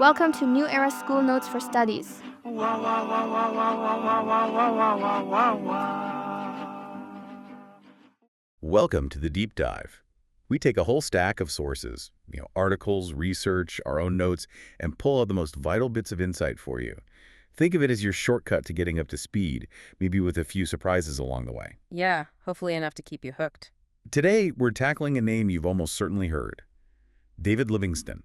Welcome to New Era School Notes for Studies. Welcome to the Deep Dive. We take a whole stack of sources, articles, research, our own notes, and pull out the most vital bits of insight for you. Think of it as your shortcut to getting up to speed, maybe with a few surprises along the way. Yeah, hopefully enough to keep you hooked. Today, we're tackling a name you've almost certainly heard, David Livingstone.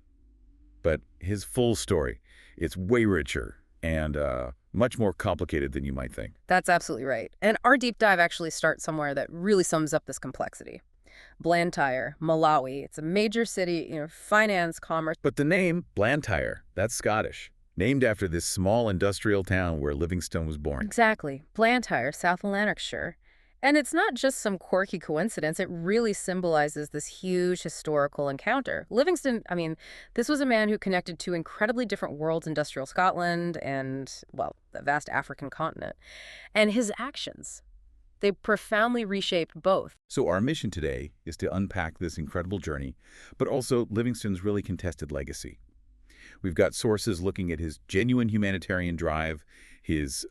But his full story, it's way richer and much more complicated than you might think. That's absolutely right. And our deep dive actually starts somewhere that really sums up this complexity. Blantyre, Malawi. It's a major city, finance, commerce. But the name, Blantyre, that's Scottish, named after this small industrial town where Livingstone was born. Exactly. Blantyre, South Lanarkshire. And it's not just some quirky coincidence. It really symbolizes this huge historical encounter. Livingstone, this was a man who connected two incredibly different worlds, industrial Scotland and, well, the vast African continent. And his actions, they profoundly reshaped both. So our mission today is to unpack this incredible journey, but also Livingstone's really contested legacy. We've got sources looking at his genuine humanitarian drive, his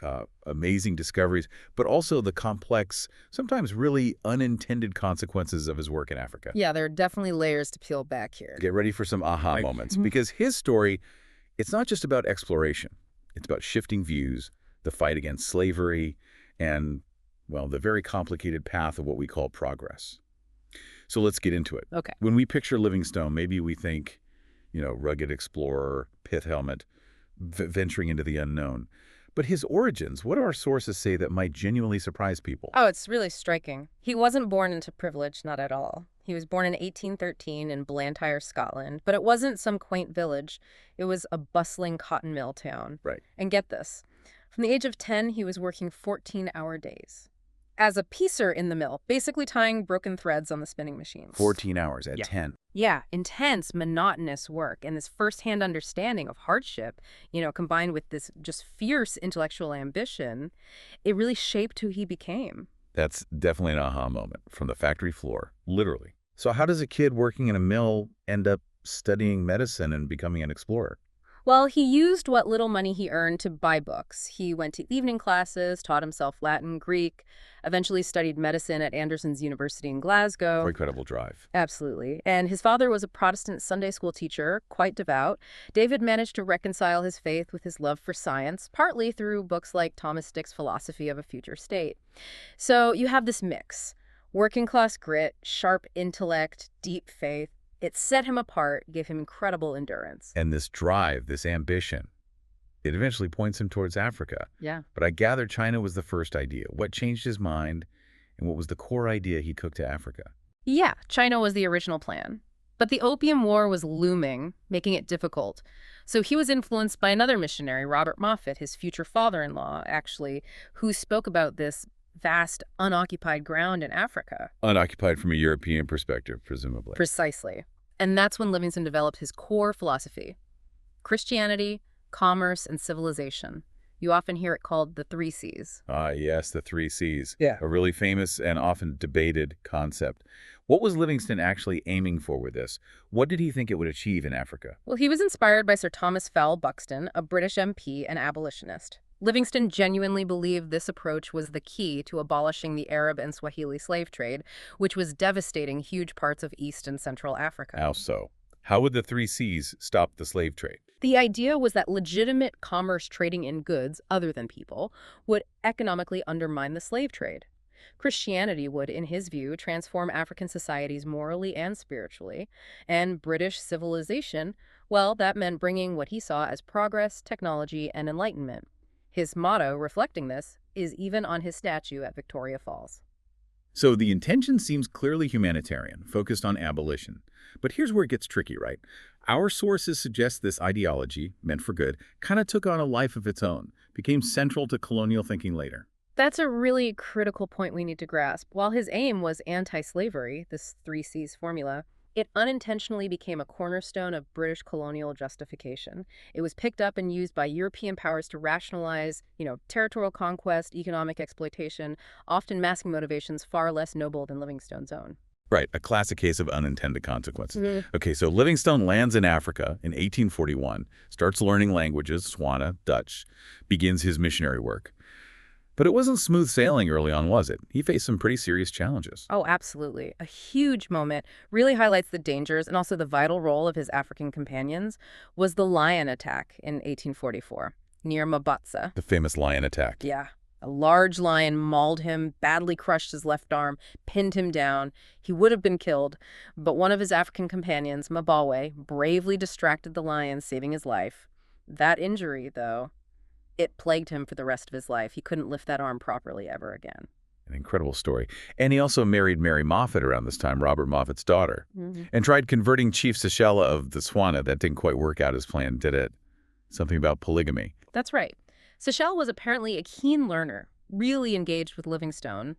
amazing discoveries, but also the complex, sometimes really unintended consequences of his work in Africa. Yeah, there are definitely layers to peel back here. Get ready for some aha moments, because his story, it's not just about exploration. It's about shifting views, the fight against slavery, and, well, the very complicated path of what we call progress. So let's get into it. Okay. When we picture Livingstone, maybe we think, rugged explorer, pith helmet, venturing into the unknown. But his origins, what do our sources say that might genuinely surprise people? Oh, it's really striking. He wasn't born into privilege, not at all. He was born in 1813 in Blantyre, Scotland, but it wasn't some quaint village. It was a bustling cotton mill town. Right. And get this, from the age of 10, he was working 14-hour days as a piecer in the mill, basically tying broken threads on the spinning machines. 14 hours at 10. Yeah, intense, monotonous work, and this firsthand understanding of hardship, combined with this just fierce intellectual ambition, it really shaped who he became. That's definitely an aha moment from the factory floor, literally. So how does a kid working in a mill end up studying medicine and becoming an explorer? Well, he used what little money he earned to buy books. He went to evening classes, taught himself Latin, Greek, eventually studied medicine at Anderson's University in Glasgow. Incredible drive. Absolutely. And his father was a Protestant Sunday school teacher, quite devout. David managed to reconcile his faith with his love for science, partly through books like Thomas Dick's Philosophy of a Future State. So you have this mix: working class grit, sharp intellect, deep faith. It set him apart, gave him incredible endurance. And this drive, this ambition, it eventually points him towards Africa. Yeah. But I gather China was the first idea. What changed his mind, and what was the core idea he took to Africa? Yeah, China was the original plan. But the Opium War was looming, making it difficult. So he was influenced by another missionary, Robert Moffat, his future father-in-law, actually, who spoke about this vast, unoccupied ground in Africa. Unoccupied from a European perspective, presumably. Precisely. And that's when Livingstone developed his core philosophy: Christianity, commerce, and civilization. You often hear it called the 3 C's. Ah, yes, the 3 C's. Yeah. A really famous and often debated concept. What was Livingstone actually aiming for with this? What did he think it would achieve in Africa? Well, he was inspired by Sir Thomas Fowell Buxton, a British MP and abolitionist. Livingstone genuinely believed this approach was the key to abolishing the Arab and Swahili slave trade, which was devastating huge parts of East and Central Africa. How so? How would the 3 C's stop the slave trade? The idea was that legitimate commerce trading in goods, other than people, would economically undermine the slave trade. Christianity would, in his view, transform African societies morally and spiritually, and British civilization, well, that meant bringing what he saw as progress, technology, and enlightenment. His motto, reflecting this, is even on his statue at Victoria Falls. So the intention seems clearly humanitarian, focused on abolition. But here's where it gets tricky, right? Our sources suggest this ideology, meant for good, kind of took on a life of its own, became central to colonial thinking later. That's a really critical point we need to grasp. While his aim was anti-slavery, this 3 C's formula, it unintentionally became a cornerstone of British colonial justification. It was picked up and used by European powers to rationalize, territorial conquest, economic exploitation, often masking motivations far less noble than Livingstone's own. Right, a classic case of unintended consequences. Mhm. Okay, so Livingstone lands in Africa in 1841, starts learning languages, Swana, Dutch, begins his missionary work. But it wasn't smooth sailing early on, was it? He faced some pretty serious challenges. Oh, absolutely. A huge moment, really highlights the dangers and also the vital role of his African companions, was the lion attack in 1844 near Mabatsa. The famous lion attack. Yeah. A large lion mauled him, badly crushed his left arm, pinned him down. He would have been killed, but one of his African companions, Mabawe, bravely distracted the lion, saving his life. That injury, though, it plagued him for the rest of his life. He couldn't lift that arm properly ever again. An incredible story. And he also married Mary Moffat around this time, Robert Moffat's daughter, Mm-hmm. and tried converting Chief Sechela of the Swana. That didn't quite work out as planned, did it? Something about polygamy. That's right. Sechelle was apparently a keen learner, really engaged with Livingstone.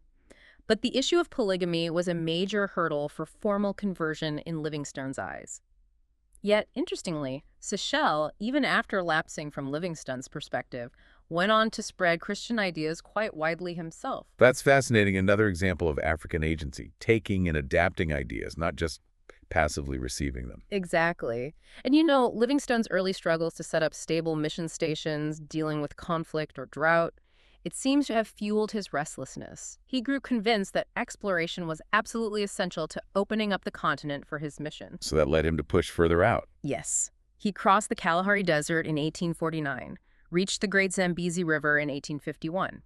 But the issue of polygamy was a major hurdle for formal conversion in Livingstone's eyes. Yet, interestingly, Sechelle, even after lapsing from Livingstone's perspective, went on to spread Christian ideas quite widely himself. That's fascinating. Another example of African agency, taking and adapting ideas, not just passively receiving them. Exactly. And you know, Livingstone's early struggles to set up stable mission stations, dealing with conflict or drought, it seems to have fueled his restlessness. He grew convinced that exploration was absolutely essential to opening up the continent for his mission. So that led him to push further out. Yes. He crossed the Kalahari Desert in 1849, reached the Great Zambezi River in 1851.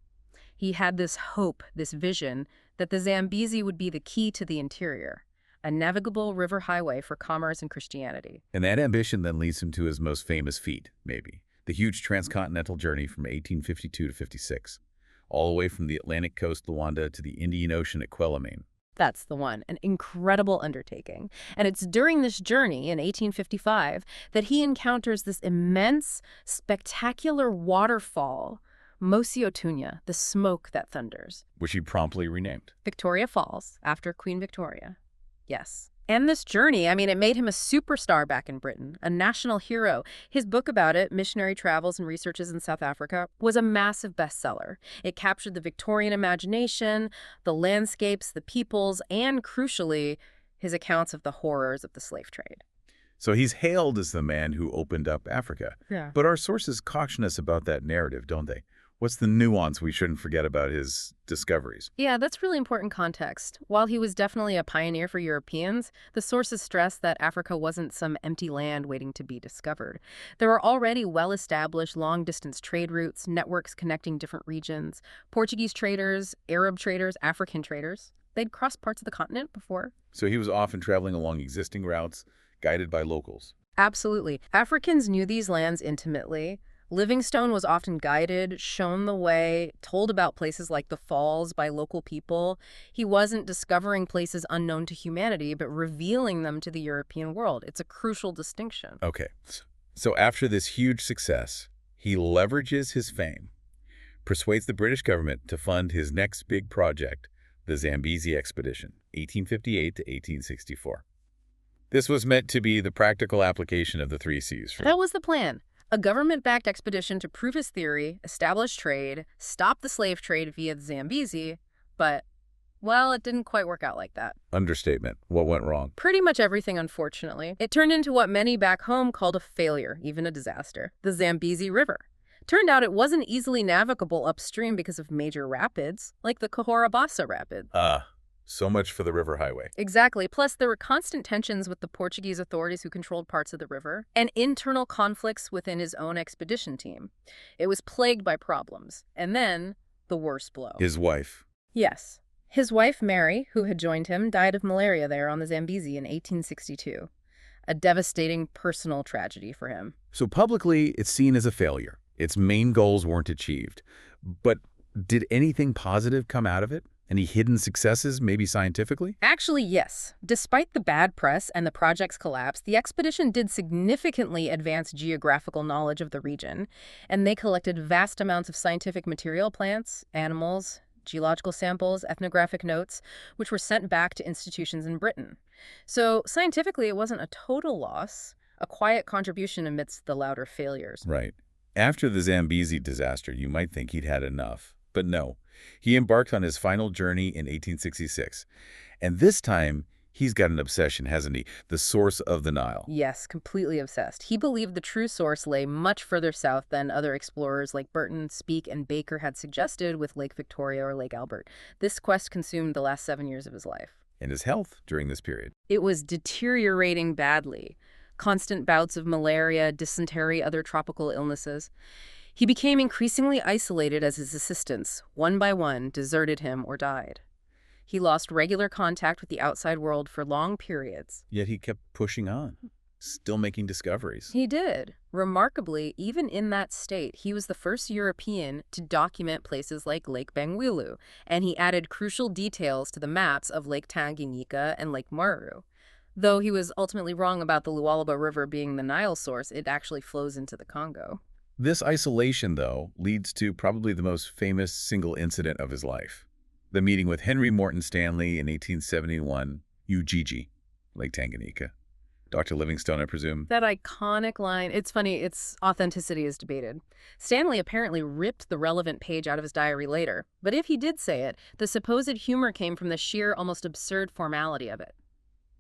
He had this hope, this vision, that the Zambezi would be the key to the interior, a navigable river highway for commerce and Christianity. And that ambition then leads him to his most famous feat, maybe, the huge transcontinental journey from 1852 to 56, all the way from the Atlantic coast, Luanda, to the Indian Ocean at Quelimane. That's the one, an incredible undertaking. And it's during this journey in 1855 that he encounters this immense, spectacular waterfall, Mosi-otunya, the smoke that thunders. Which he promptly renamed. Victoria Falls, after Queen Victoria. Yes. And this journey, it made him a superstar back in Britain, a national hero. His book about it, Missionary Travels and Researches in South Africa, was a massive bestseller. It captured the Victorian imagination, the landscapes, the peoples, and, crucially, his accounts of the horrors of the slave trade. So he's hailed as the man who opened up Africa. Yeah. But our sources caution us about that narrative, don't they? What's the nuance we shouldn't forget about his discoveries? Yeah, that's really important context. While he was definitely a pioneer for Europeans, the sources stress that Africa wasn't some empty land waiting to be discovered. There are already well-established long-distance trade routes, networks connecting different regions. Portuguese traders, Arab traders, African traders, they'd crossed parts of the continent before. So he was often traveling along existing routes, guided by locals. Absolutely. Africans knew these lands intimately. Livingstone was often guided, shown the way, told about places like the falls by local people. He wasn't discovering places unknown to humanity, but revealing them to the European world. It's a crucial distinction. Okay, so after this huge success, he leverages his fame, persuades the British government to fund his next big project, the Zambezi Expedition, 1858 to 1864. This was meant to be the practical application of the 3 C's. That was the plan. A government-backed expedition to prove his theory, establish trade, stop the slave trade via the Zambezi, but, well, it didn't quite work out like that. Understatement. What went wrong? Pretty much everything, unfortunately. It turned into what many back home called a failure, even a disaster, the Zambezi River. Turned out it wasn't easily navigable upstream because of major rapids, like the Cahora-Bassa Rapids. So much for the river highway. Exactly. Plus, there were constant tensions with the Portuguese authorities who controlled parts of the river, and internal conflicts within his own expedition team. It was plagued by problems. And then, the worst blow. His wife. Yes. His wife, Mary, who had joined him, died of malaria there on the Zambezi in 1862. A devastating personal tragedy for him. So publicly, it's seen as a failure. Its main goals weren't achieved. But did anything positive come out of it? Any hidden successes, maybe scientifically? Actually, yes. Despite the bad press and the project's collapse, the expedition did significantly advance geographical knowledge of the region, and they collected vast amounts of scientific material, plants, animals, geological samples, ethnographic notes, which were sent back to institutions in Britain. So scientifically, it wasn't a total loss, a quiet contribution amidst the louder failures. Right. After the Zambezi disaster, you might think he'd had enough. But no. He embarked on his final journey in 1866, and this time He's got an obsession, hasn't he? The source of the Nile. Yes, completely obsessed. He believed the true source lay much further south than other explorers like Burton, Speke, and Baker had suggested with Lake Victoria or Lake Albert. This quest consumed the last 7 years of his life. And his health during this period. It was deteriorating badly. Constant bouts of malaria, dysentery, other tropical illnesses. He became increasingly isolated as his assistants, one by one, deserted him or died. He lost regular contact with the outside world for long periods. Yet he kept pushing on, still making discoveries. He did. Remarkably, even in that state, he was the first European to document places like Lake Bangweulu, and he added crucial details to the maps of Lake Tanganyika and Lake Mweru. Though he was ultimately wrong about the Lualaba River being the Nile source, it actually flows into the Congo. This isolation, though, leads to probably the most famous single incident of his life. The meeting with Henry Morton Stanley in 1871, Ujiji, Lake Tanganyika. Dr. Livingstone, I presume. That iconic line, it's funny, its authenticity is debated. Stanley apparently ripped the relevant page out of his diary later, but if he did say it, the supposed humor came from the sheer, almost absurd formality of it.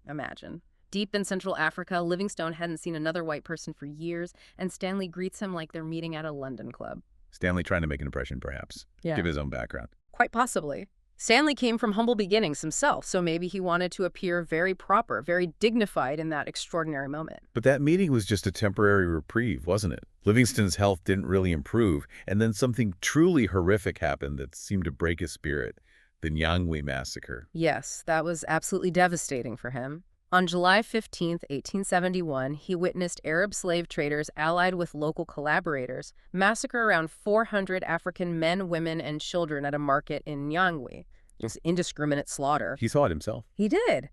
Imagine. Deep in Central Africa, Livingstone hadn't seen another white person for years, and Stanley greets him like they're meeting at a London club. Stanley trying to make an impression, perhaps. Yeah. Give his own background. Quite possibly. Stanley came from humble beginnings himself, so maybe he wanted to appear very proper, very dignified in that extraordinary moment. But that meeting was just a temporary reprieve, wasn't it? Livingstone's health didn't really improve, and then something truly horrific happened that seemed to break his spirit. The Nyangwe massacre. Yes, that was absolutely devastating for him. On July 15, 1871, he witnessed Arab slave traders allied with local collaborators massacre around 400 African men, women, and children at a market in Nyangwe. Just indiscriminate slaughter. He saw it himself. He did,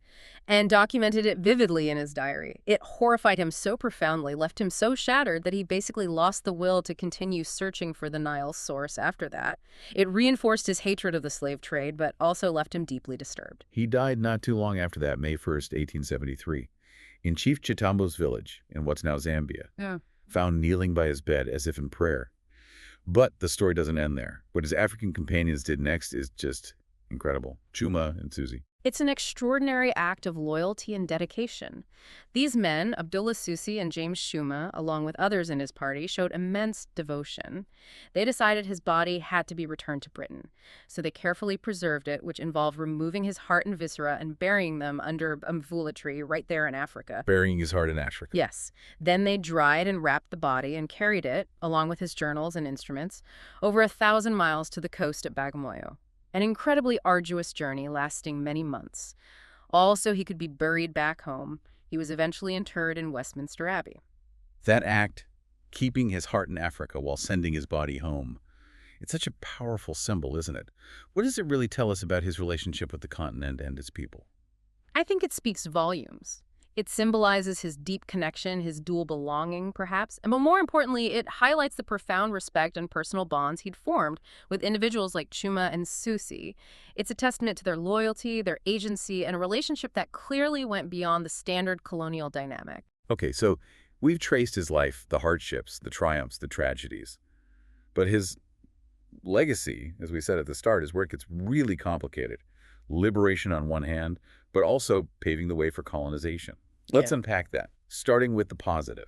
and documented it vividly in his diary. It horrified him so profoundly, left him so shattered that he basically lost the will to continue searching for the Nile's source after that. It reinforced his hatred of the slave trade, but also left him deeply disturbed. He died not too long after that, May 1st, 1873, in Chief Chitambo's village in what's now Zambia, found kneeling by his bed as if in prayer. But the story doesn't end there. What his African companions did next is just incredible. Chuma and Susie. It's an extraordinary act of loyalty and dedication. These men, Abdullah Susi and James Shuma, along with others in his party, showed immense devotion. They decided his body had to be returned to Britain, so they carefully preserved it, which involved removing his heart and viscera and burying them under a mvula tree right there in Africa. Burying his heart in Africa. Yes. Then they dried and wrapped the body and carried it, along with his journals and instruments, over 1,000 miles to the coast at Bagamoyo. An incredibly arduous journey lasting many months. All so he could be buried back home. He was eventually interred in Westminster Abbey. That act, keeping his heart in Africa while sending his body home, it's such a powerful symbol, isn't it? What does it really tell us about his relationship with the continent and its people? I think it speaks volumes. It symbolizes his deep connection, his dual belonging, perhaps, but more importantly, it highlights the profound respect and personal bonds he'd formed with individuals like Chuma and Susi. It's a testament to their loyalty, their agency, and a relationship that clearly went beyond the standard colonial dynamic. Okay, so we've traced his life, the hardships, the triumphs, the tragedies. But his legacy, as we said at the start, is where it gets really complicated. Liberation on one hand, but also paving the way for colonization. Let's unpack that, starting with the positive.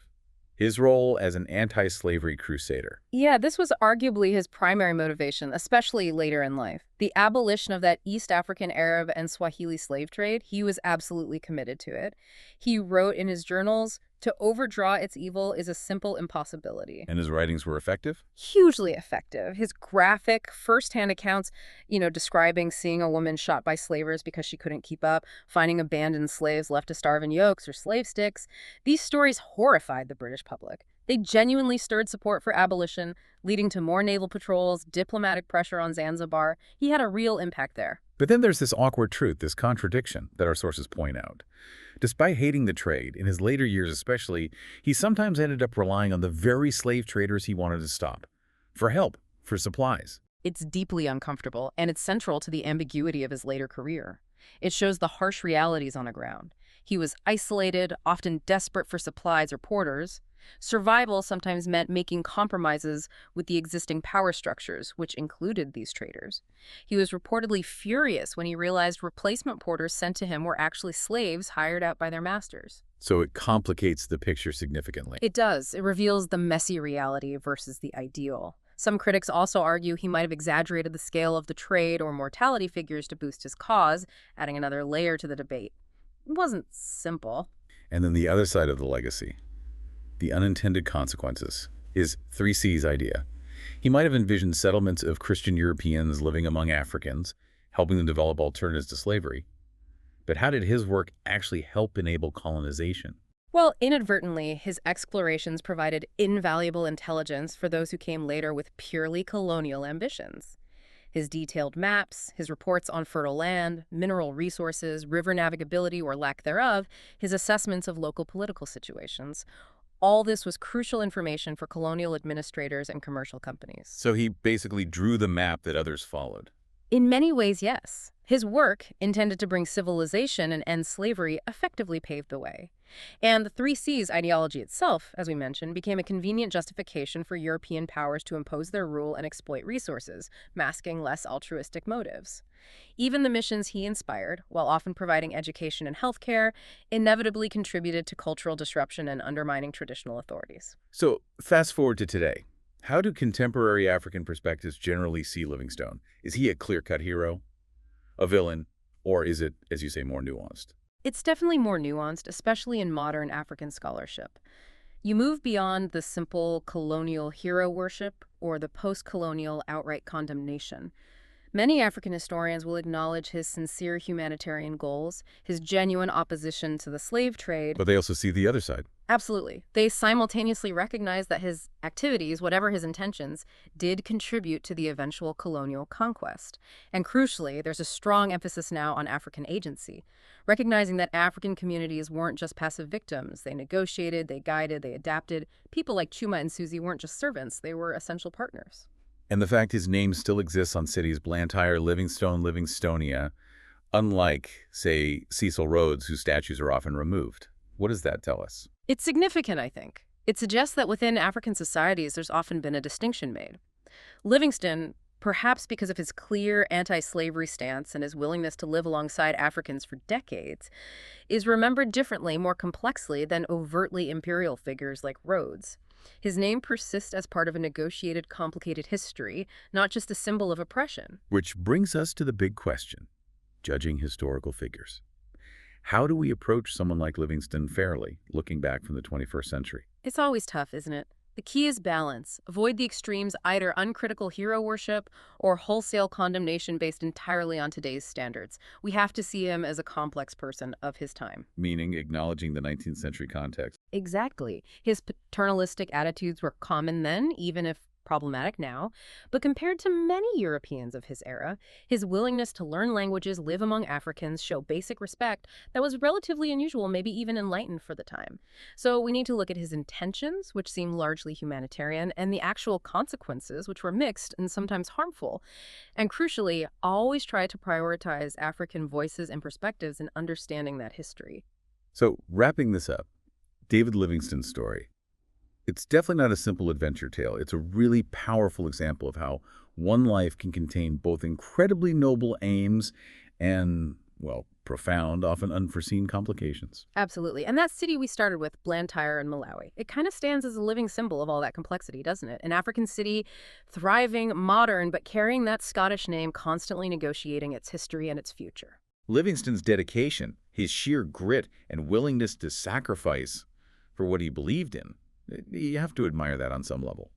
His role as an anti-slavery crusader. Yeah, this was arguably his primary motivation, especially later in life. The abolition of that East African Arab and Swahili slave trade, he was absolutely committed to it. He wrote in his journals, "To overdraw its evil is a simple impossibility." And his writings were effective? Hugely effective. His graphic, first-hand accounts, describing seeing a woman shot by slavers because she couldn't keep up, finding abandoned slaves left to starve in yokes or slave sticks. These stories horrified the British public. They genuinely stirred support for abolition, leading to more naval patrols, diplomatic pressure on Zanzibar. He had a real impact there. But then there's this awkward truth, this contradiction that our sources point out. Despite hating the trade, in his later years especially, he sometimes ended up relying on the very slave traders he wanted to stop. For help, for supplies. It's deeply uncomfortable, and it's central to the ambiguity of his later career. It shows the harsh realities on the ground. He was isolated, often desperate for supplies or porters, Survival sometimes meant making compromises with the existing power structures, which included these traders. He was reportedly furious when he realized replacement porters sent to him were actually slaves hired out by their masters. So it complicates the picture significantly. It does. It reveals the messy reality versus the ideal. Some critics also argue he might have exaggerated the scale of the trade or mortality figures to boost his cause, adding another layer to the debate. It wasn't simple. And then the other side of the legacy, the unintended consequences, his 3Cs idea. He might have envisioned settlements of Christian Europeans living among Africans, helping them develop alternatives to slavery. But how did his work actually help enable colonization? Well, inadvertently, his explorations provided invaluable intelligence for those who came later with purely colonial ambitions. His detailed maps, his reports on fertile land, mineral resources, river navigability or lack thereof, his assessments of local political situations, all this was crucial information for colonial administrators and commercial companies. So he basically drew the map that others followed. In many ways, yes. His work, intended to bring civilization and end slavery, effectively paved the way. And the 3Cs ideology itself, as we mentioned, became a convenient justification for European powers to impose their rule and exploit resources, masking less altruistic motives. Even the missions he inspired, while often providing education and healthcare, inevitably contributed to cultural disruption and undermining traditional authorities. So fast forward to today. How do contemporary African perspectives generally see Livingstone? Is he a clear-cut hero, a villain, or is it, as you say, more nuanced? It's definitely more nuanced, especially in modern African scholarship. You move beyond the simple colonial hero worship or the post-colonial outright condemnation. Many African historians will acknowledge his sincere humanitarian goals, his genuine opposition to the slave trade. But they also see the other side. Absolutely. They simultaneously recognize that his activities, whatever his intentions, did contribute to the eventual colonial conquest. And crucially, there's a strong emphasis now on African agency, recognizing that African communities weren't just passive victims. They negotiated, they guided, they adapted. People like Chuma and Susie weren't just servants, they were essential partners. And the fact his name still exists on cities Blantyre, Livingstone, Livingstonia, unlike, say, Cecil Rhodes, whose statues are often removed. What does that tell us? It's significant, I think. It suggests that within African societies, there's often been a distinction made. Livingston, perhaps because of his clear anti-slavery stance and his willingness to live alongside Africans for decades, is remembered differently, more complexly than overtly imperial figures like Rhodes. His name persists as part of a negotiated, complicated history, not just a symbol of oppression. Which brings us to the big question, judging historical figures. How do we approach someone like Livingstone fairly, looking back from the 21st century? It's always tough, isn't it? The key is balance. Avoid the extremes, either uncritical hero worship or wholesale condemnation based entirely on today's standards. We have to see him as a complex person of his time. Meaning acknowledging the 19th century context. Exactly. His paternalistic attitudes were common then, even if problematic now, but compared to many Europeans of his era, his willingness to learn languages, live among Africans, show basic respect that was relatively unusual, maybe even enlightened for the time. So we need to look at his intentions, which seem largely humanitarian, and the actual consequences, which were mixed and sometimes harmful. And crucially, always try to prioritize African voices and perspectives in understanding that history. So wrapping this up, David Livingstone's story. It's definitely not a simple adventure tale. It's a really powerful example of how one life can contain both incredibly noble aims and, well, profound, often unforeseen complications. Absolutely. And that city we started with, Blantyre in Malawi, it kind of stands as a living symbol of all that complexity, doesn't it? An African city, thriving, modern, but carrying that Scottish name, constantly negotiating its history and its future. Livingstone's dedication, his sheer grit and willingness to sacrifice for what he believed in, you have to admire that on some level.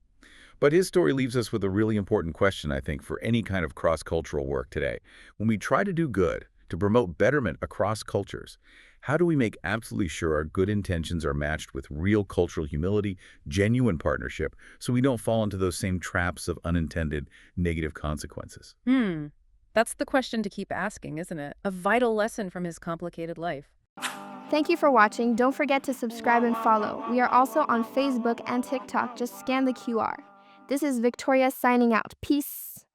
But his story leaves us with a really important question, I think, for any kind of cross-cultural work today. When we try to do good, to promote betterment across cultures, how do we make absolutely sure our good intentions are matched with real cultural humility, genuine partnership, so we don't fall into those same traps of unintended negative consequences? That's the question to keep asking, isn't it? A vital lesson from his complicated life. Thank you for watching. Don't forget to subscribe and follow. We are also on Facebook and TikTok. Just scan the QR. This is Victoria signing out. Peace.